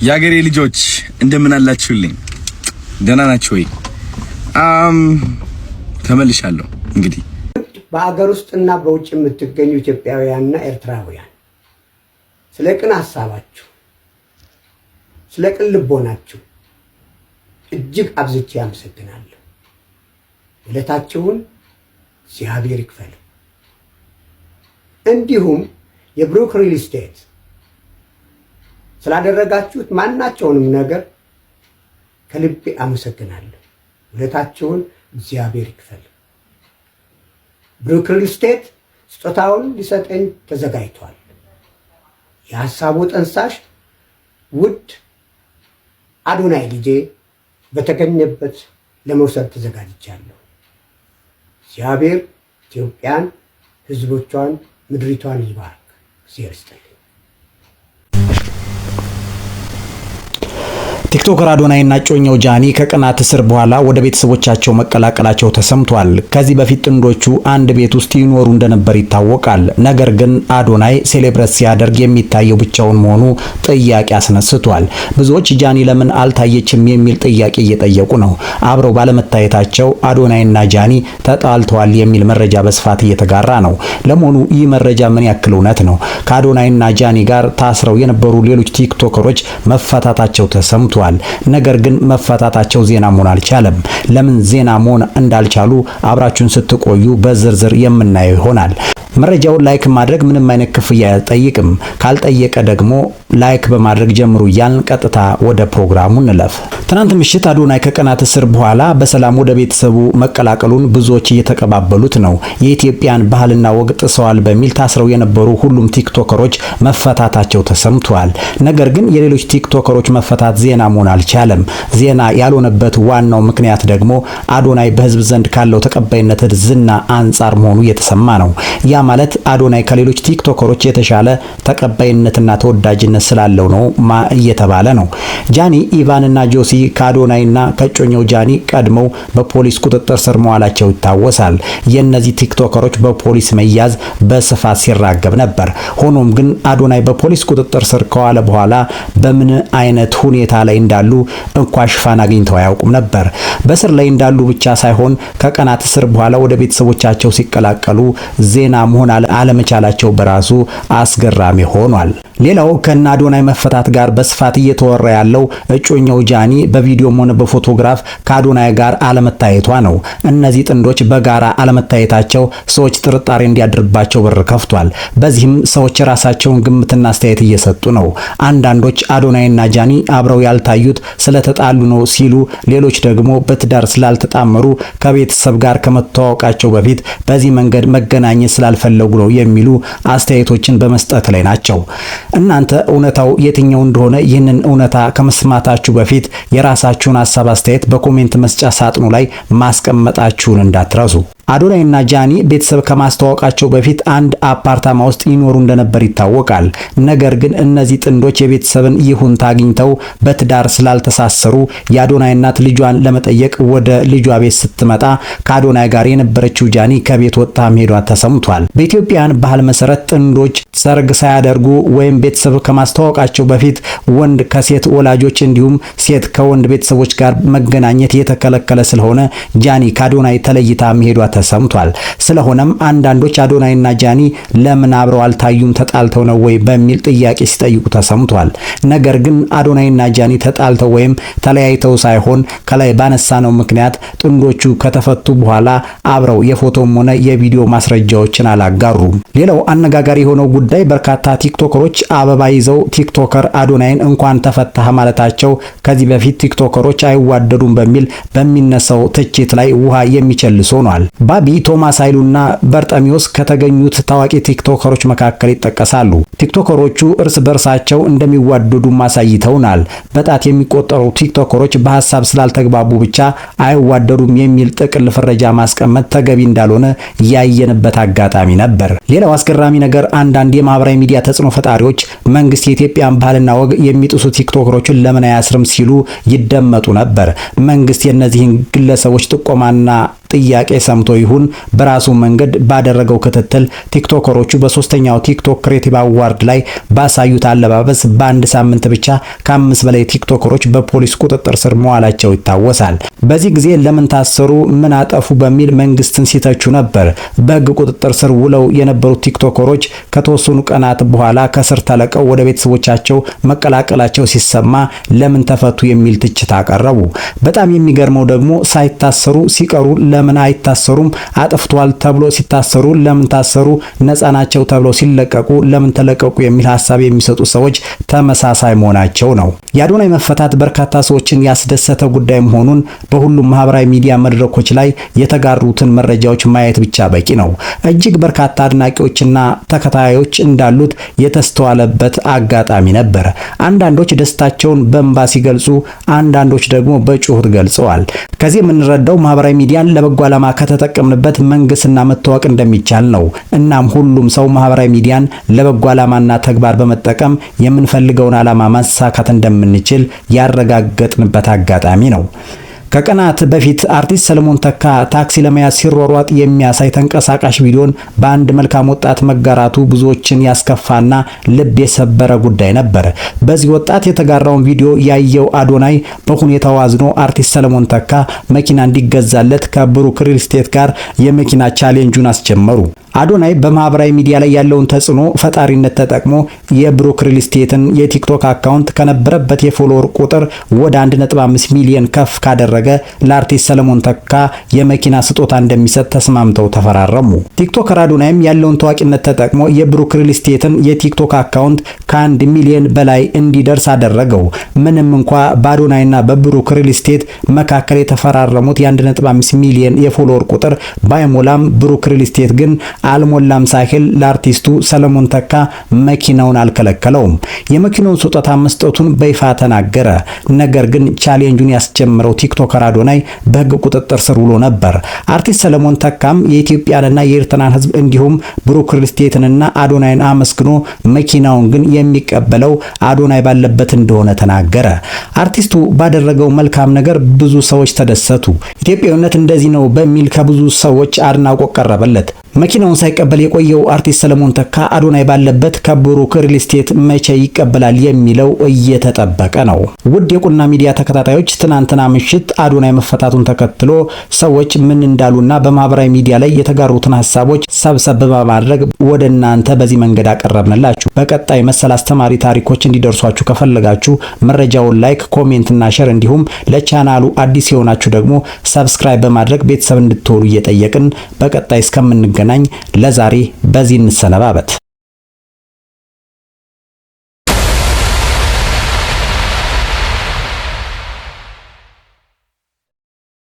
የአገሬ ልጆች እንደምን አላችሁልኝ? ደህና ናችሁ ወይ? ተመልሻለሁ። እንግዲህ በአገር ውስጥና በውጭ የምትገኙ ኢትዮጵያውያንና ኤርትራውያን ስለ ቅን ሐሳባችሁ፣ ስለ ቅን ልቦናችሁ እጅግ አብዝቼ አመሰግናለሁ። ውለታችሁን እግዚአብሔር ይክፈል። እንዲሁም የብሩክ ሪል ስቴት ስላደረጋችሁት ማናቸውንም ነገር ከልቤ አመሰግናለሁ። ውለታችሁን እግዚአብሔር ይክፈል። ብሩክ ሪል ስቴት ስጦታውን ሊሰጠኝ ተዘጋጅቷል። የሐሳቡ ጠንሳሽ ውድ አዶናይ ልጄ በተገኘበት ለመውሰድ ተዘጋጅቻለሁ። እግዚአብሔር ኢትዮጵያን፣ ሕዝቦቿን፣ ምድሪቷን ይባርክ። እግዚአብሔር ይስጥልኝ። ቲክቶከር አዶናይና ጮኛው ጃኒ ከቀናት እስር በኋላ ወደ ቤተሰቦቻቸው መቀላቀላቸው ተሰምቷል። ከዚህ በፊት ጥንዶቹ አንድ ቤት ውስጥ ይኖሩ እንደነበር ይታወቃል። ነገር ግን አዶናይ ሴሌብሬት ሲያደርግ የሚታየው ብቻውን መሆኑ ጥያቄ አስነስቷል። ብዙዎች ጃኒ ለምን አልታየችም የሚል ጥያቄ እየጠየቁ ነው። አብረው ባለመታየታቸው አዶናይና ጃኒ ተጣልተዋል የሚል መረጃ በስፋት እየተጋራ ነው። ለመሆኑ ይህ መረጃ ምን ያክል እውነት ነው? ከአዶናይና ጃኒ ጋር ታስረው የነበሩ ሌሎች ቲክቶከሮች መፈታታቸው ተሰምቷል። ነገር ግን መፈታታቸው ዜና መሆን አልቻለም። ለምን ዜና መሆን እንዳልቻሉ አብራችሁን ስትቆዩ በዝርዝር የምናየው ይሆናል። መረጃውን ላይክ ማድረግ ምንም አይነት ክፍያ አይጠይቅም። ካልጠየቀ ደግሞ ላይክ በማድረግ ጀምሩ እያልን ቀጥታ ወደ ፕሮግራሙ እንለፍ። ትናንት ምሽት አዶናይ ከቀናት እስር በኋላ በሰላም ወደ ቤተሰቡ መቀላቀሉን ብዙዎች እየተቀባበሉት ነው። የኢትዮጵያን ባህልና ወግ ጥሰዋል በሚል ታስረው የነበሩ ሁሉም ቲክቶከሮች መፈታታቸው ተሰምቷል። ነገር ግን የሌሎች ቲክቶከሮች መፈታት ዜና መሆን አልቻለም። ዜና ያልሆነበት ዋናው ምክንያት ደግሞ አዶናይ በሕዝብ ዘንድ ካለው ተቀባይነት ዝና አንጻር መሆኑ እየተሰማ ነው። ያ ማለት አዶናይ ከሌሎች ቲክቶከሮች የተሻለ ተቀባይነትና ተወዳጅነት ስላለው ነው እየተባለ ነው። ጃኒ፣ ኢቫንና ጆሲ ከአዶናይና ከጮኛው ጃኒ ቀድመው በፖሊስ ቁጥጥር ስር መዋላቸው ይታወሳል። የእነዚህ ቲክቶከሮች በፖሊስ መያዝ በስፋት ሲራገብ ነበር። ሆኖም ግን አዶናይ በፖሊስ ቁጥጥር ስር ከዋለ በኋላ በምን አይነት ሁኔታ ላይ እንዳሉ እንኳ ሽፋን አግኝተው አያውቁም ነበር። በስር ላይ እንዳሉ ብቻ ሳይሆን ከቀናት እስር በኋላ ወደ ቤተሰቦቻቸው ሲቀላቀሉ ዜና መሆን አለመቻላቸው በራሱ አስገራሚ ሆኗል። ሌላው ከነ አዶናይ መፈታት ጋር በስፋት እየተወራ ያለው እጮኛው ጃኒ በቪዲዮም ሆነ በፎቶግራፍ ከአዶናይ ጋር አለመታየቷ ነው። እነዚህ ጥንዶች በጋራ አለመታየታቸው ሰዎች ጥርጣሬ እንዲያድርባቸው በር ከፍቷል። በዚህም ሰዎች የራሳቸውን ግምትና አስተያየት እየሰጡ ነው። አንዳንዶች አዶናይና ጃኒ አብረው ያልታዩት ስለተጣሉ ነው ሲሉ፣ ሌሎች ደግሞ በትዳር ስላልተጣመሩ ከቤተሰብ ጋር ከመተዋወቃቸው በፊት በዚህ መንገድ መገናኘት ስላልፈለጉ ነው የሚሉ አስተያየቶችን በመስጠት ላይ ናቸው። እናንተ እውነታው የትኛው እንደሆነ ይህንን እውነታ ከመስማታችሁ በፊት የራሳችሁን ሐሳብ አስተያየት በኮሜንት መስጫ ሳጥኑ ላይ ማስቀመጣችሁን እንዳትረሱ። አዶናይና ጃኒ ቤተሰብ ከማስተዋወቃቸው በፊት አንድ አፓርታማ ውስጥ ይኖሩ እንደነበር ይታወቃል። ነገር ግን እነዚህ ጥንዶች የቤተሰብን ይሁንታ አግኝተው በትዳር ስላልተሳሰሩ የአዶናይ እናት ልጇን ለመጠየቅ ወደ ልጇ ቤት ስትመጣ ከአዶናይ ጋር የነበረችው ጃኒ ከቤት ወጥታ መሄዷ ተሰምቷል። በኢትዮጵያን ባህል መሰረት ጥንዶች ሰርግ ሳያደርጉ ወይም ቤተሰብ ከማስተዋወቃቸው በፊት ወንድ ከሴት ወላጆች እንዲሁም ሴት ከወንድ ቤተሰቦች ጋር መገናኘት የተከለከለ ስለሆነ ጃኒ ከአዶናይ ተለይታ መሄዷ ተሰምቷል። ስለሆነም አንዳንዶች አዶናይና ጃኒ ለምን አብረው አልታዩም፣ ተጣልተው ነው ወይ በሚል ጥያቄ ሲጠይቁ ተሰምቷል። ነገር ግን አዶናይና ጃኒ ተጣልተው ወይም ተለያይተው ሳይሆን ከላይ ባነሳነው ምክንያት ጥንዶቹ ከተፈቱ በኋላ አብረው የፎቶም ሆነ የቪዲዮ ማስረጃዎችን አላጋሩም። ሌላው አነጋጋሪ የሆነው ጉዳይ በርካታ ቲክቶከሮች አበባ ይዘው ቲክቶከር አዶናይን እንኳን ተፈታህ ማለታቸው ከዚህ በፊት ቲክቶከሮች አይዋደዱም በሚል በሚነሳው ትችት ላይ ውሃ የሚቸልስ ሆኗል። ባቢ፣ ቶማስ ኃይሉና በርጠሚዮስ ከተገኙት ታዋቂ ቲክቶከሮች መካከል ይጠቀሳሉ። ቲክቶከሮቹ እርስ በርሳቸው እንደሚዋደዱ ማሳይተውናል። በጣት የሚቆጠሩ ቲክቶከሮች በሐሳብ ስላልተግባቡ ብቻ አይዋደዱም የሚል ጥቅል ፍረጃ ማስቀመጥ ተገቢ እንዳልሆነ ያየንበት አጋጣሚ ነበር። ሌላው አስገራሚ ነገር አንዳንድ የማህበራዊ ሚዲያ ተጽዕኖ ፈጣሪዎች መንግስት የኢትዮጵያን ባህልና ወግ የሚጥሱ ቲክቶከሮችን ለምን አያስርም ሲሉ ይደመጡ ነበር። መንግስት የእነዚህን ግለሰቦች ጥቆማና ጥያቄ ሰምቶ ይሁን በራሱ መንገድ ባደረገው ክትትል ቲክቶከሮቹ በሶስተኛው ቲክቶክ ክሬቲቭ አዋርድ ላይ ባሳዩት አለባበስ በአንድ ሳምንት ብቻ ከ5 በላይ ቲክቶከሮች በፖሊስ ቁጥጥር ስር መዋላቸው ይታወሳል። በዚህ ጊዜ ለምን ታሰሩ፣ ምን አጠፉ በሚል መንግስትን ሲተቹ ነበር። በህግ ቁጥጥር ስር ውለው የነበሩት ቲክቶከሮች ከተወሰኑ ቀናት በኋላ ከስር ተለቀው ወደ ቤተሰቦቻቸው መቀላቀላቸው ሲሰማ ለምን ተፈቱ የሚል ትችት አቀረቡ። በጣም የሚገርመው ደግሞ ሳይታሰሩ ሲቀሩ ለምን አይታሰሩም፣ አጥፍቷል ተብሎ ሲታሰሩ ለምን ታሰሩ፣ ነፃ ናቸው ተብሎ ሲለቀቁ ለምን ተለቀቁ የሚል ሐሳብ የሚሰጡ ሰዎች ተመሳሳይ መሆናቸው ነው። የአዶናይ መፈታት በርካታ ሰዎችን ያስደሰተ ጉዳይ መሆኑን በሁሉም ማህበራዊ ሚዲያ መድረኮች ላይ የተጋሩትን መረጃዎች ማየት ብቻ በቂ ነው። እጅግ በርካታ አድናቂዎችና ተከታዮች እንዳሉት የተስተዋለበት አጋጣሚ ነበር። አንዳንዶች ደስታቸውን በእንባ ሲገልጹ፣ አንዳንዶች ደግሞ በጩኸት ገልጸዋል። ከዚህ የምንረዳው ማህበራዊ ሚዲያን ለበጎ ዓላማ ከተጠቀምንበት መንግስትና መታወቅ እንደሚቻል ነው። እናም ሁሉም ሰው ማህበራዊ ሚዲያን ለበጎ ዓላማና ተግባር በመጠቀም የምንፈልገውን ዓላማ ማሳካት እንደምንችል ያረጋገጥንበት አጋጣሚ ነው። ከቀናት በፊት አርቲስት ሰለሞን ተካ ታክሲ ለመያዝ ሲሯሯጥ የሚያሳይ ተንቀሳቃሽ ቪዲዮን በአንድ መልካም ወጣት መጋራቱ ብዙዎችን ያስከፋና ልብ የሰበረ ጉዳይ ነበር። በዚህ ወጣት የተጋራውን ቪዲዮ ያየው አዶናይ በሁኔታው አዝኖ አርቲስት ሰለሞን ተካ መኪና እንዲገዛለት ከብሩክ ሪል ስቴት ጋር የመኪና ቻሌንጁን አስጀመሩ። አዶናይ በማህበራዊ ሚዲያ ላይ ያለውን ተጽዕኖ ፈጣሪነት ተጠቅሞ የብሩክ ሪል ስቴትን የቲክቶክ አካውንት ከነበረበት የፎሎወር ቁጥር ወደ 1.5 ሚሊዮን ከፍ ካደረገ ለአርቲስት ሰለሞን ተካ የመኪና ስጦታ እንደሚሰጥ ተስማምተው ተፈራረሙ። ቲክቶከር አዶናይም ያለውን ታዋቂነት ተጠቅሞ የብሩክ ሪል ስቴትን የቲክቶክ አካውንት ከ1 ሚሊዮን በላይ እንዲደርስ አደረገው። ምንም እንኳ በአዶናይና በብሩክ ሪል ስቴት መካከል የተፈራረሙት የ1.5 ሚሊዮን የፎሎወር ቁጥር ባይሞላም ብሩክ ሪል ስቴት ግን አልሞላም ሳይል ለአርቲስቱ ሰለሞን ተካ መኪናውን አልከለከለውም። የመኪናውን ስጦታ መስጠቱን በይፋ ተናገረ። ነገር ግን ቻሌንጁን ያስጀመረው ቲክቶከር አዶናይ በህግ ቁጥጥር ስር ውሎ ነበር። አርቲስት ሰለሞን ተካም የኢትዮጵያንና የኤርትራን ህዝብ እንዲሁም ብሩክ ሪል ስቴትንና አዶናይን አመስግኖ መኪናውን ግን የሚቀበለው አዶናይ ባለበት እንደሆነ ተናገረ። አርቲስቱ ባደረገው መልካም ነገር ብዙ ሰዎች ተደሰቱ። ኢትዮጵያዊነት እንደዚህ ነው በሚል ከብዙ ሰዎች አድናቆት ቀረበለት። መኪናውን ሳይቀበል የቆየው አርቲስት ሰለሞን ተካ አዶናይ ባለበት ከብሩክ ሪል ስቴት መቼ ይቀበላል የሚለው እየተጠበቀ ነው። ውድ የቁና ሚዲያ ተከታታዮች ትናንትና ምሽት አዶናይ መፈታቱን ተከትሎ ሰዎች ምን እንዳሉና በማህበራዊ ሚዲያ ላይ የተጋሩትን ሐሳቦች ሰብሰብ በማድረግ ወደ እናንተ በዚህ መንገድ አቀረብንላችሁ። በቀጣይ መሰል አስተማሪ ታሪኮች እንዲደርሷችሁ ከፈለጋችሁ መረጃውን ላይክ፣ ኮሜንት እና ሼር እንዲሁም ለቻናሉ አዲስ የሆናችሁ ደግሞ ሰብስክራይብ በማድረግ ቤተሰብ እንድትሆኑ እየጠየቅን በቀጣይ እስከምንገናኝ ለዛሬ በዚህ እንሰነባበት።